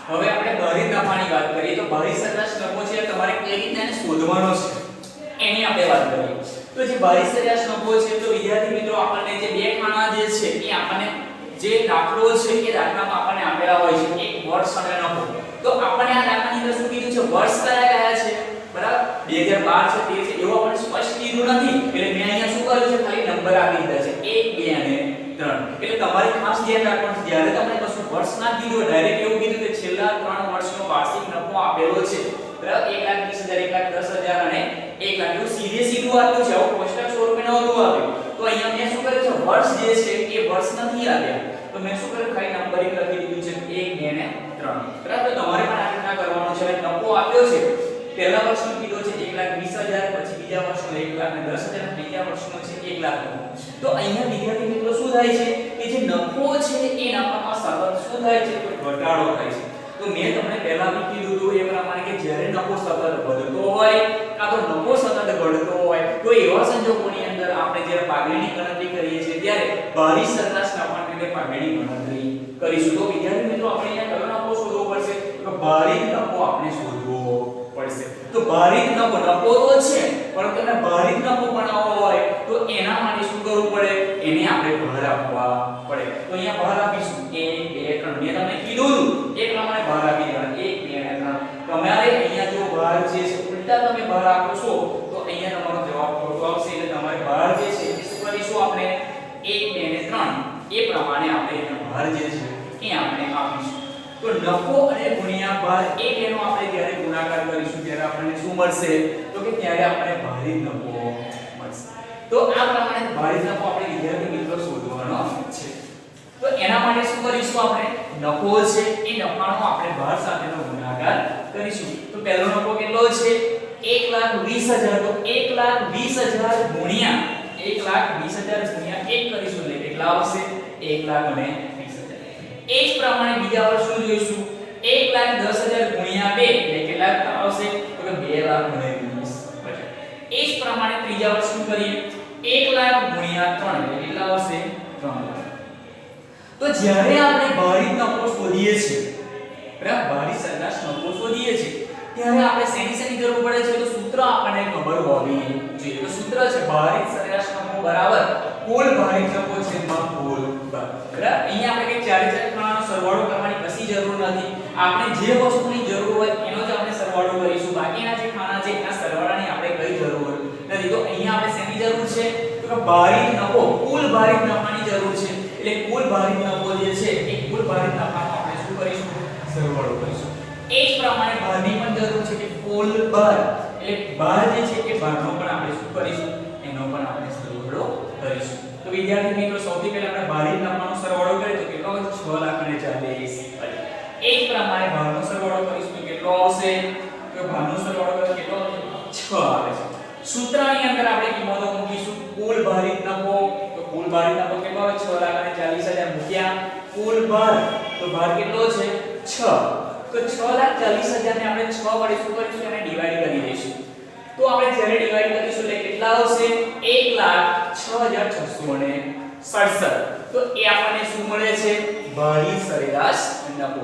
હવે આપણે ભારિત નફાની વાત કરીએ તો ભારિત સરેરાશ નફો છે તમારે કઈ રીતે એને શોધવાનો છે એની આપણે વાત કરીએ તો જે ભારિત સરેરાશ નફો છે તો વિદ્યાર્થી મિત્રો આપણને જે બે ખાના જે છે એ આપણને જે દાખલો છે એ દાખલામાં આપણને આપેલા હોય છે એક વર્ષ અને નફો તો આપણને આ દાખલાની અંદર શું કીધું છે વર્ષ કયા કયા છે બરાબર 2012 છે 13 છે એવું આપણે સ્પષ્ટ કીધું નથી એટલે મેં અહીંયા શું કર્યું છે ખાલી નંબર આપી દીધા છે 1 2 અને 3 એટલે તમારે ખાસ ધ્યાન રાખવાનું છે જ્યારે તમને કશું વર્ષ ના કીધું ડાયરેક્ટ એવું કીધું કે છેલ્લા 3 વર્ષનો વાર્ષિક નફો આપેલો છે બરાબર 1,20,000 1,10,000 અને 1 લાખ એવું સીધું આપ્યું છે આવું કોષ્ટક સ્વરૂપે નહોતું આપ્યું તો અહીંયા મેં શું કર્યું છે વર્ષ જે છે એ વર્ષ નથી આપ્યા તો મેં શું કર્યું ખાલી નંબરિંગ લખી દીધું છે 1 2 અને 3 બરાબર તો તમારે પણ આ રીતના કરવાનું છે નફો આપ્યો છે પહેલા વર્ષનો કીધો છે 1,20,000 પછી બીજા વર્ષનો 1,10,000 ત્રીજા વર્ષનો છે 1 લાખ તો અહીંયા વિદ્યાર્થી મિત્રો શું થાય છે કે જે નફો છે એ નફામાં સતત શું થાય છે તો ઘટાડો થાય છે તો મેં તમને પહેલા બી કીધું હતું એ પ્રમાણે કે જ્યારે નફો સતત વધતો હોય કાં તો નફો સતત ઘટતો હોય તો એવા સંજોગોની અંદર આપણે જ્યારે પાઘડીની ગણતરી કરીએ છીએ ત્યારે ભારિત સરેરાશ નફા એટલે પાઘડીની ગણતરી કરીશું તો વિદ્યાર્થી મિત્રો આપણે અહીંયા કયો નફો શોધવો પડશે તો ભારિત નફો આપણે શોધવો પડશે તો ભારિત નફો તો છે પરંતુ એને ભારિત નફો બનાવવો હોય તો એના માટે શું કરવું પડે એને આપણે ભાર આપવા પડે તો અહીંયા ભાર આપીશું 1 2 3 મેં તમને કીધું એ પ્રમાણે ભાર આપી દેવાના 1 2 અને 3 તમારે અહીંયા જો ભાર જે છે ઉલટા તમે ભાર આપો છો તો અહીંયા તમારો જવાબ ખોટો આવશે એટલે તમારે ભાર જે છે એ શું કરીશું આપણે 1 2 અને 3 એ પ્રમાણે આપણે એનો ભાર જે છે એ આપણે આપીશું તો નફો અને ગુણ્યા ભાર એ બેનો આપણે જ્યારે ગુણાકાર કરીશું ત્યારે આપણને શું મળશે તો કે ત્યારે આપણને ભારિત નફો મળશે તો આ પ્રમાણે ભારિત નફો આપણે વિદ્યાર્થી મિત્રો શોધવાનો છે તો એના માટે શું કરીશું આપણે નફો છે એ નફાનો આપણે ભાર સાથેનો ગુણાકાર કરીશું તો પહેલો નફો કેટલો છે 1,20,000 તો 1,20,000 ગુણ્યા 1,20,000 ગુણ્યા 1 કરીશું એટલે કેટલા આવશે 1,20,000 એ જ પ્રમાણે બીજા વર્ષનું જોઈશું 1,10,000 ગુણ્યા 2 એટલે કેટલા આવશે તો કે 2,20,000 એ જ પ્રમાણે ત્રીજા વર્ષનું કરીએ 1,00,000 ગુણ્યા 3 એટલે કેટલા આવશે 3,00,000 તો જ્યારે આપણે ભારિત નફો શોધીએ છીએ બરાબર ભારિત સરેરાશ નફો શોધીએ છીએ ત્યારે આપણે શેની જરૂર પડે છે તો સૂત્ર આપણને ખબર હોવી જોઈએ તો સૂત્ર છે ભારિત સરેરાશ નફો બરાબર કુલ ભારિત નફો છેદમાં કુલ ભાર બરાબર અહીંયા આપણે કે ચારે ચાર ખાનાનો સરવાળો કરવાની કશી જરૂર નથી આપણે જે વસ્તુની જરૂર હોય એનો જ આપણે સરવાળો કરીશું બાકીના જે ખાના છે એના સરવાળાની આપણે કઈ જરૂર નથી તો અહીંયા આપણે શેની જરૂર છે તો કે ભારિત નફો કુલ ભારિત નફાની જરૂર છે એટલે કુલ ભારિત નફો જે છે એ કુલ ભારિત નફાનો આપણે શું કરીશું સરવાળો કરીશું એ જ પ્રમાણે ભારની પણ જરૂર છે કે કુલ ભાર એટલે ભાર જે છે એ ભારનો પણ આપણે શું કરીશું એનો પણ આપણે સરવાળો કરીશું તો વિદ્યાર્થી મિત્રો સૌથી પહેલા આપણે ભારિત નફાનો સરવાળો કરીએ તો કેટલો આવશે 6,40,000 એ જ પ્રમાણે ભારનો સરવાળો કરીશું તો કેટલો આવશે તો ભારનો સરવાળો કરીએ કેટલો આવશે 6 આવે છે સૂત્રની અંદર આપણે કિંમતો મૂકીશું કુલ ભારિત નફો તો કુલ ભારિત નફો કેટલો આવે 6,40,000 મૂક્યા કુલ ભાર તો ભાર કેટલો છે 6 તો 6,40,000 ને આપણે 6 વડે શું કરીશું એને ડિવાઈડ કરી દઈશું તો આપણે જ્યારે ડિવાઈડ કરીશું એટલે કેટલા આવશે 1,06,667 તો એ આપણને શું મળે છે ભારિત સરેરાશ નફો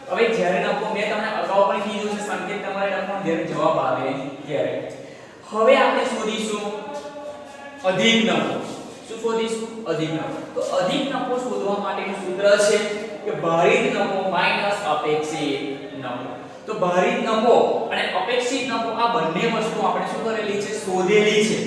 હવે જ્યારે નફો મેં તમને અગાઉ પણ કીધું છે સંકેત તમારે લખવાનો જ્યારે જવાબ આવે ત્યારે હવે આપણે શોધીશું અધિક નફો શું શોધીશું અધિક નફો તો અધિક નફો શોધવા માટેનું સૂત્ર છે કે ભારિત નફો માઈનસ અપેક્ષિત નફો તો ભારિત નફો અને અપેક્ષિત નફો આ બંને વસ્તુ આપણે શું કરેલી છે શોધેલી છે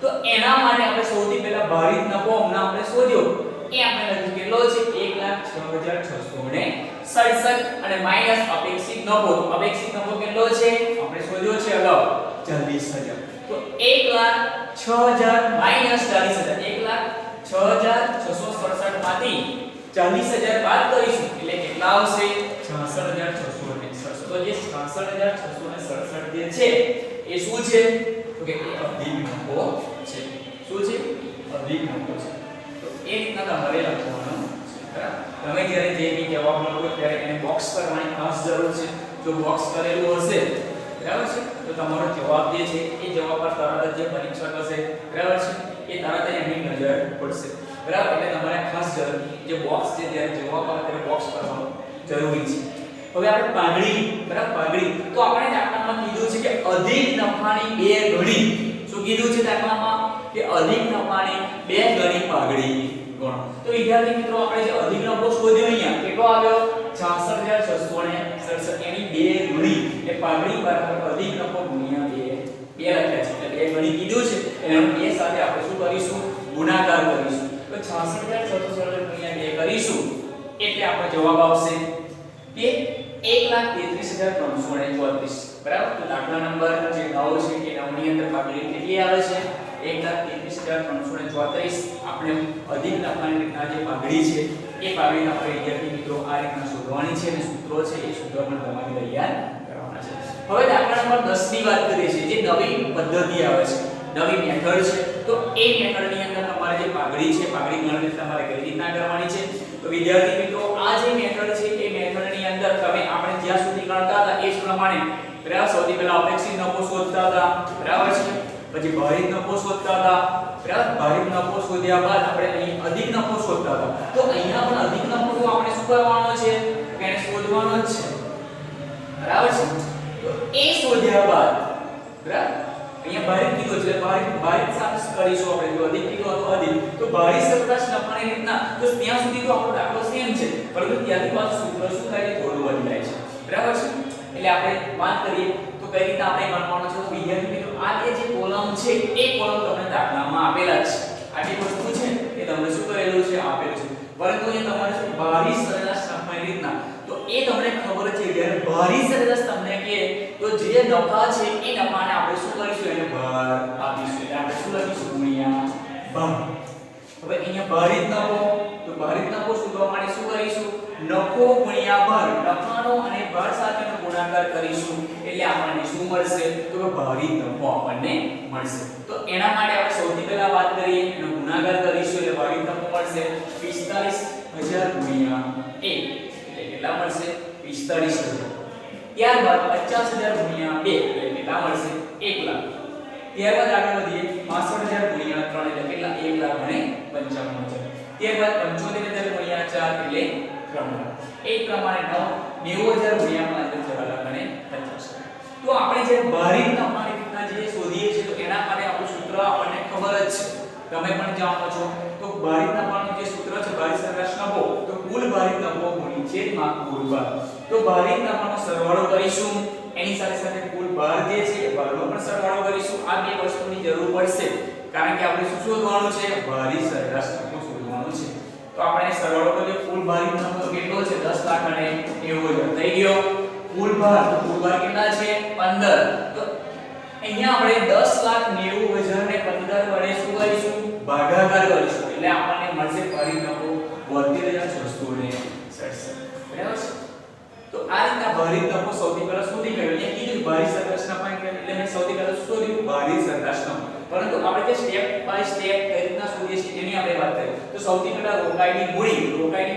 તો એના માટે આપણે સૌથી પહેલા ભારિત નફો હમણાં આપણે શોધ્યો એ આપણે લખ્યું કેટલો છે 1,06,667 અને માઈનસ અપેક્ષિત નફો તો અપેક્ષિત નફો કેટલો છે આપણે શોધ્યો છે અગાઉ 40,000 તો 1,06,000 માઈનસ 40,000 1,06,667 માંથી 40,000 બાદ કરીશું એટલે કેટલા આવશે 66,667 તો જે 66,667 જે છે એ શું છે તો કે એ અધિક નફો છે શું છે અધિક નફો છે તો એ રીતના તમારે લખવાનું છે બરાબર તમે જ્યારે જે બી જવાબ મળો ત્યારે એને બોક્સ કરવાની ખાસ જરૂર છે જો બોક્સ કરેલું હશે બરાબર છે તો તમારો જવાબ જે છે એ જવાબ પર તરત જ જે પરીક્ષક હશે બરાબર છે એ તરત જ એની નજર પડશે બરાબર એટલે તમારે ખાસ જે બોક્સ છે જ્યારે જવાબ આવે ત્યારે બોક્સ કરવાનું જરૂરી છે હવે આપણે પાઘડી, બરાબર પાઘડી, તો આપણે દાખલામાં કીધું છે કે અધિક નફાની બે ગણી, શું કીધું છે દાખલામાં કે અધિક નફાની બે ગણી પાઘડી ગણો. તો વિદ્યાર્થી મિત્રો આપણે જે અધિક નફો શોધ્યો અહીંયા કેટલો આવ્યો 66667 એની બે ગણી એ પાઘડી બરાબર અધિક નફો ગુણ્યા 2 લખ્યા છે એટલે બે ગણી કીધું છે એનો બે સાથે આપણે શું કરીશું ગુણાકાર કરીશું. તો 66667 ગુણ્યા 2 કરીશું એટલે આપણો જવાબ આવશે કે 1,33,334 બરાબર. તો દાખલા નંબર જે 9 છે કે 9 ની અંદર પાઘડી કેટલી આવે છે 1,33,334. આપણે અધિક નફાની રીતના જે પાઘડી છે એ પાઘડીને આપણે વિદ્યાર્થી મિત્રો આ રીતના શોધવાની છે અને સૂત્રો છે એ સૂત્ર પણ તમારે તૈયાર કરવાના છે. હવે દાખલા નંબર 10 ની વાત કરીએ છીએ જે નવી પદ્ધતિ આવે છે, નવી મેથડ છે. તો એ મેથડ ની અંદર તમારે જે પાઘડી છે પાઘડી ગણતરી તમારે કઈ રીતના કરવાની છે. તો વિદ્યાર્થી મિત્રો આ જે મેથડ છે એ મેથડ ની અંદર તમે આપણે જ્યાં સુધી ગણતા હતા એ જ પ્રમાણે બરાબર સૌથી પહેલા અપેક્ષિત નફો શોધતા હતા બરાબર છે, પછી ભારિત નફો શોધતા હતા બરાબર. ભારિત નફો શોધ્યા બાદ આપણે અહીં અધિક નફો શોધતા હતા. તો અહીંયા પણ અધિક નફો તો આપણે શું કરવાનો છે કે એને શોધવાનો જ છે બરાબર છે. તો એ શોધ્યા બાદ બરાબર અહીંયા ભારિત કીધું છે ભારિત સાથે કરીશું આપણે. જો અધિક કીધું તો અધિક, તો ભારિત સરેરાશ નફાની રીતના તો ત્યાં સુધી તો આપણો દાખલો સેમ છે પરંતુ ત્યાંથી પાછું સૂત્ર શું થાય છે થોડું બદલાય છે બરાબર છે. એટલે આપણે વાત કરીએ તો કઈ રીતે આપણે ગણવાનો છે. તો વિદ્યાર્થી મિત્રો આ જે કોલમ છે એ કોલમ તમને દાખલામાં આપેલા છે. આ જે વસ્તુ છે એ તમને શું કરેલું છે આપેલું છે પરંતુ અહીંયા તમારે શું ભારિત સરેરાશ નફાની રીતના તો એ તમને ખબર છે જ્યારે ભારિત સરેરાશ તમને કે તો જે નફા છે એ નફાને આપણે શું કરીશું એને ભાર આપીશું એટલે આપણે શું લખીશું ગુણ્યા ભાર. હવે અહીંયા ભારિત નફો તો ભારિત નફો શોધવા માટે શું કરીશું નફો ગુણ્યા ભાર, નફાનો અને ભાર સાથેનો ગુણાકાર કરીશું એટલે આપણને શું મળશે તો કે ભારિત નફો આપણને મળશે. તો એના માટે આપણે સૌથી પહેલા વાત કરીએ એનો ગુણાકાર કરીશું એટલે ભારિત નફો મળશે 45000 ગુણ્યા 1 એટલે કેટલા મળશે 45000. ત્યારબાદ 50000 ગુણ્યા 2 એટલે કેટલા મળશે 1 લાખ. ત્યારબાદ આગળ વધીએ 65000 ગુણ્યા 3 એટલે કેટલા 1,55,000. ત્યારબાદ 75000 ગુણ્યા 4 એટલે 3 લાખ. એ પ્રમાણે 90000 ગુણ્યા 5 એટલે 4,50,000. તો આપણે જે ભારિત નફાની રીતના જે શોધીએ છીએ તો એના માટે આપણું સૂત્ર આપણને ખબર જ છે, તમે પણ જાણો છો. તો ભારિત નફાનું જે સૂત્ર છે ભારિત સરેરાશ નફો તો કુલ ભારિત નફો ગુણ્યા છેદમાં કુલ ભાર. તો ભારિત નફાનો સરવાળો કરીશું એની સાથે સાથે કુલ ભાર જે છે એ ભારનો પણ સરવાળો કરીશું. આ બે વસ્તુની જરૂર પડશે કારણ કે આપણે શું શોધવાનું છે ભારિત સરેરાશ નફો શોધવાનું છે. તો આપણે સરવાળો કરીએ કુલ ભારિત નફો કેટલો છે 10,90,000 થઈ ગયો. કુલ ભાર તો કુલ ભાર કેટલા છે 15. તો અહીંયા આપણે 10,90,000 ને 15 વડે શું કરીશું ભાગાકાર કરીશું એટલે આપણને મળશે ભારિત નફો 72,667 બરાબર છે. તો આ રીતના ભારિત નફો સૌથી પહેલા શોધી કાઢ્યો. અહીંયા કીધું ભારિત સરેરાશ નફા એટલે મેં સૌથી પહેલા શોધ્યું ભારિત સરેરાશ નફો. પરંતુ આપણે જે સ્ટેપ બાય સ્ટેપ કઈ રીતના શોધીએ છીએ એની આપણે વાત કરીએ. તો સૌથી પહેલા રોકાઈની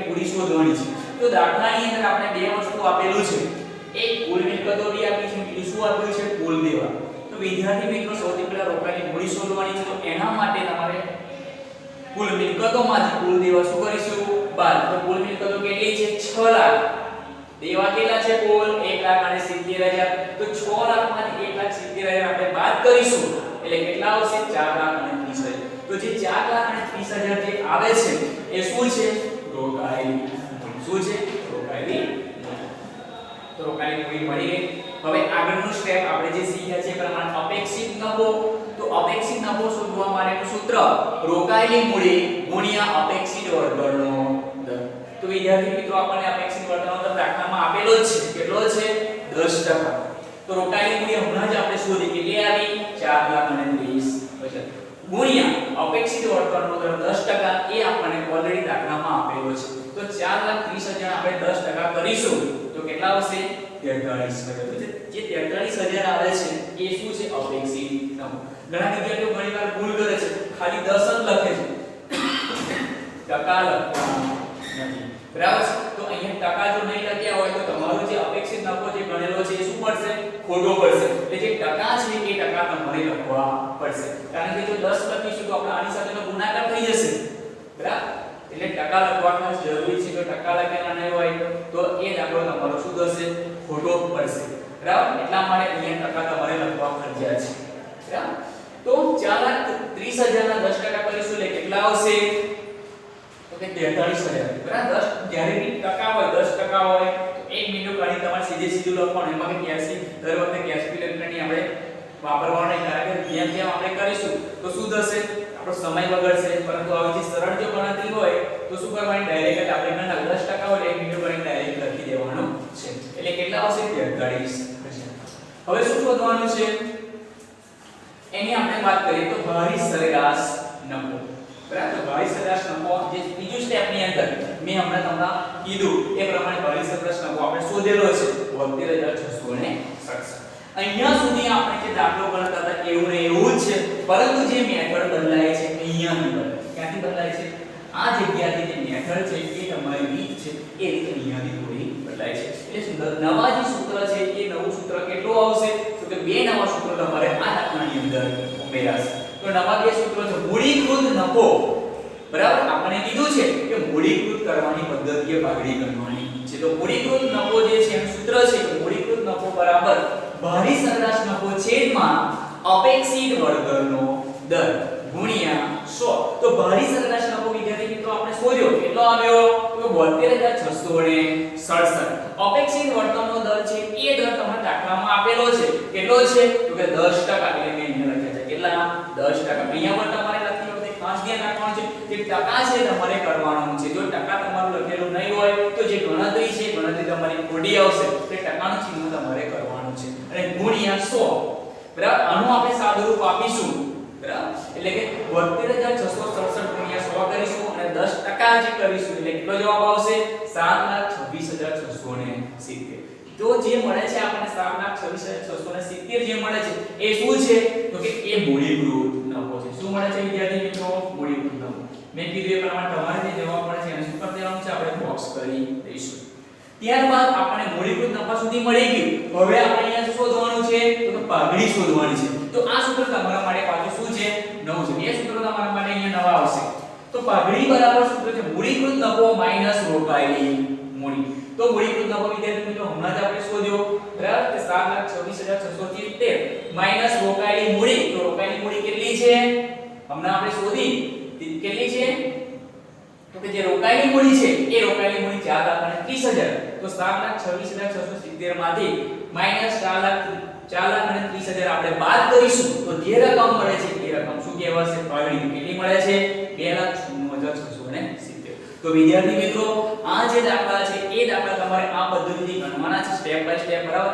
મૂડી શોધવાની છે. તો દાખલાની અંદર આપણે બે વસ્તુ આપેલું છે, એક કુલ મિલકતો બી આપી છે, બીજું શું આપ્યું છે કુલ દેવા. તો વિદ્યાર્થી મિત્રો સૌથી પહેલા રોકાઈની મૂડી શોધવાની છે. તો એના માટે તમારે કુલ મિલકતોમાંથી કુલ દેવા શું કરીશું બાદ. તો કુલ મિલકતો કેટલી છે 6 લાખ. દેવા કેટલા છે કુલ 1,70,000. તો 6 લાખમાંથી 1,70,000 આપણે બાદ કરીશું એટલે કેટલા આવશે 4,30,000. તો જે 4,30,000 જે આવે છે એ શું છે રોકાયેલી. શું છે રોકાયેલી. તો રોકાયેલી મૂડી મળી ગઈ. હવે આગળનું સ્ટેપ આપણે જે શીખ્યા છે એ પ્રમાણે અપેક્ષિત નફો. તો અપેક્ષિત નફો શોધવા માટેનું સૂત્ર રોકાયેલી મૂડી ગુણ્યા અપેક્ષિત વળતરનો દર. તો વિદ્યાર્થી મિત્રો આપણને અપેક્ષિત વળતરનો દર દાખલામાં આપેલો જ છે કેટલો છે 10%. તો રોકાયેલી મૂડી હમણાં જ આપણે શોધી કેટલી આવી 4,30,000 ગુણ્યા અપેક્ષિત વળતરનો દર 10% એ આપણને ઓલરેડી દાખલામાં આપેલો છે. તો 4,30,000 આપણે 10% કરીશું તો કેટલા આવશે 43,000. જે 43,000 આવે છે એ શું છે અપેક્ષિત નફો. ઘણા વિદ્યાર્થીઓ ઘણીવાર ભૂલ કરે છે, ખાલી 10 જ લખે છે, ટકા લખતા નથી બરાબર છે. તો અહીંયા ટકા જો નહીં લખ્યા હોય તો તમારો જે અપેક્ષિત નફો જે ગણેલો છે એ શું પડશે ખોટો પડશે. એટલે જે ટકા છે એ ટકા તમારે લખવા પડશે કારણ કે જો 10 લખીશું તો આપણે આની સાથેનો ગુણાકાર થઈ જશે બરાબર. એટલે ટકા લખવા ખાસ જરૂરી છે. જો ટકા લખેલા નહીં હોય તો એ દાખલો તમારો શું થશે થશે બરાબર એટલા માટે અહીંયા ટકા તમારે લખવા ફરજિયાત છે બરાબર તો 4,30,000 ના 10% કરીશું એટલે કેટલા આવશે તો કે 43,000 બરાબર 10 જ્યારે બી ટકા હોય 10% હોય તો 1 મિનિટ કાઢી તમારે સીધે સીધું લખવાનું એમાં કે 80 દર વખતે કેલ્ક્યુલેટરની આપણે વાપરવાનો નહીં કારણ કે જેમ જેમ આપણે કરીશું તો શું થશે આપણો સમય બગડશે પરંતુ આવી જે સરળ જો ગણતરી હોય તો શું કરવાની ડાયરેક્ટ આપણે ગણના 10% હોય 1 મિનિટ કરીને ડાયરેક્ટ લખી દેવાનું છે એટલે કેટલા આવશે 43 હવે શું શોધવાનું છે એની આપણે વાત કરીએ તો ભારી સરેરાશ નફો બરાબર તો ભારી સરેરાશ નફો જે બીજું સ્ટેપ ની અંદર મેં હમણાં તમને કીધું એ પ્રમાણે ભારી સરેરાશ નફો આપણે શોધેલો છે 72,667 અહીંયા સુધી આપણે જે દાખલો ગણતા હતા એવું ને એવું જ છે પરંતુ જે મેથડ બદલાય છે અહીંયાથી બદલાય ક્યાંથી બદલાય છે આ જગ્યાથી જે મેથડ છે એ તમારી રીત છે એ રીતે અહીંયાથી થોડી બદલાય છે એટલે નવા જે સૂત્ર છે એ નવું સૂત્ર કેટલું આવશે તો કે બે નવા સૂત્રો તમારે આ દાખલાની અંદર ઉમેરાશે તો નવા બે સૂત્રો છે મૂડીકૃત નફો બરાબર આપણે કીધું છે કે મૂડીકૃત કરવાની પદ્ધતિએ ભાગડી ગણવાની છે તો મૂડીકૃત નફો જે છે એનું સૂત્ર છે કે મૂડીકૃત નફો બરાબર ભારી સરેરાશ નફો છેદમાં અપેક્ષિત વળતરનો દર ગુણ્યા 100 તો ભારી સરેરાશ નફો વિદ્યાર્થી મિત્રો આપણે શોધ્યો કેટલો આવ્યો તો 72,667 અપેક્ષિત વળતરનો દર છે એ દર તમને દાખલામાં આપેલો છે કેટલો છે તો કે 10% એટલે મેં અહીંયા લખ્યા છે કેટલા 10% અહીંયા પણ તમારે લખતી વખતે ખાસ ધ્યાન રાખવાનું છે કે ટકા છે તમારે કરવાનું છે જો ટકા તમારું લખેલું નહીં હોય તો જે ગણતરી છે ગણતરી તમારી ખોટી આવશે તે ટકાનું ચિહ્ન તમારે કરવાનું છે અને ગુણ્યા 100 બરાબર આનું આપણે સાદું રૂપ આપીશું બરાબર એટલે કે 72,667 ગુણ્યા 100 કરીશું અને 10% જે કરીશું એટલે કેટલો જવાબ આવશે 7,26,670 તો જે મળે છે આપણને 7,26,670 જે મળે છે એ શું છે તો કે એ મૂડીકૃત નફો છે શું મળે છે વિદ્યાર્થી મિત્રો મૂડીકૃત નફો મેં કીધું એ પ્રમાણે તમારે જે જવાબ મળે છે એને શું કરી દેવાનું છે આપણે બોક્સ કરી દઈશું ત્યારબાદ આપણે મૂડીકૃત નફા સુધી મળી ગયું હવે આપણે અહીંયા શોધવાનું છે તો પાઘડી શોધવાની છે તો આ સૂત્ર તમારા માટે પાછું શું છે નવું છે એ સૂત્ર તમારા માટે અહીંયા નવા આવશે તો પાઘડી બરાબર સૂત્ર છે મૂડીકૃત નફો માઈનસ રોકાયેલી મૂડી તો મૂડીકૃત નફો વિદ્યાર્થી મિત્રો હમણાં જ આપણે શોધ્યો બરાબર કે 7,26,670 માઈનસ રોકાયેલી મૂડી તો રોકાયેલી મૂડી કેટલી છે હમણાં આપણે શોધી કેટલી છે તો કે જે રોકાયેલી મૂડી છે એ રોકાયેલી મૂડી 4,30,000 તો 7,26,670 માંથી માઈનસ 4,30,000 આપણે બાદ કરીશું તો જે રકમ મળે છે એ રકમ શું કહેવાશે પાઘડી કેટલી મળે છે 2,96,670 તો વિદ્યાર્થી મિત્રો આ જે દાખલા છે એ દાખલા તમારે આ પદ્ધતિથી ગણવાના છે સ્ટેપ બાય સ્ટેપ બરાબર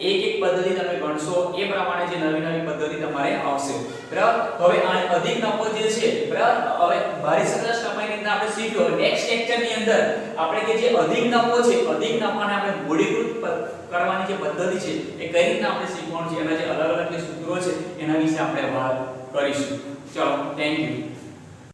એક એક પદ્ધતિ તમે ગણશો એ પ્રમાણે જે નવી નવી પદ્ધતિ તમારે આવશે બરાબર હવે આ અધિક નફો જે છે બરાબર હવે ભારી સરેરાશ નફાની રીતના આપણે શીખ્યો નેક્સ્ટ લેક્ચર ની અંદર આપણે કે જે અધિક નફો છે અધિક નફાને આપણે મૂડીકૃત કરવાની જે પદ્ધતિ છે એ કઈ રીતના આપણે શીખવાનું છે એના જે અલગ અલગ જે સૂત્રો છે એના વિશે આપણે વાત કરીશું ચલો થેન્ક યુ